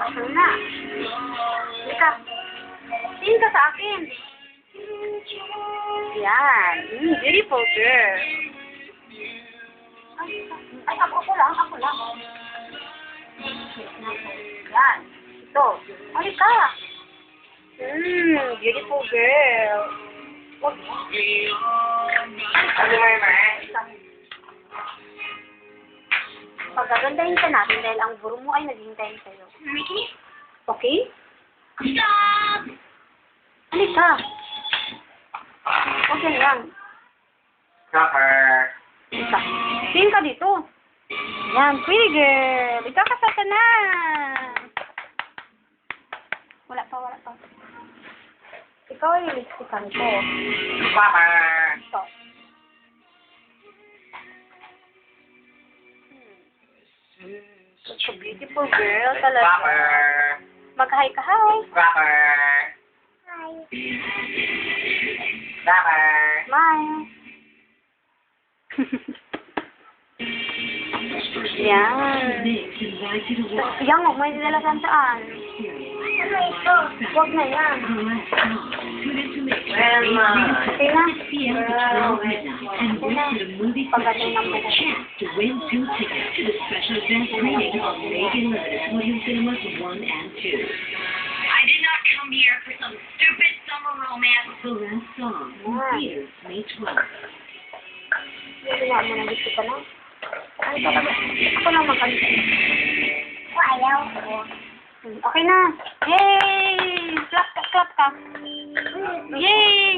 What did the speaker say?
Ito na. Ika. Tingin ka sa akin. Yan. Beautiful girl. Ay, ako lang. Yan. Ito. Halika. Beautiful girl. Wag mo. Ano may may? Pagagandahin ka natin dahil ang guro mo ay naghintayin sa'yo. Okay? Stop! Halika. Okay lang. Copper. Halika. Tingin ka dito. Yan, pretty girl. Ikakasal ka na. Wala pa. Ikaw ay lipstickan ko. Copper. Ito. Such a beautiful girl talaga. Copper. Mag-hi ka, hi. Copper. Hi. Copper. Smile. Yan. Yan, huwag mo idalasan saan. Ano ito? Huwag na yan. Grandma. Okay na. Pagdating ng buhay. To win 2 tickets to the special event screening of Megan Leonard's Williams Cinemas 1 and 2. I did not come here for some stupid summer romance. The last song in theaters May 12th. Hindi nga mo na gusto ka na. Ay, talaga. Ako lang magkanta. Ayaw ko. Okay na. Yay! Clap ka. Yay!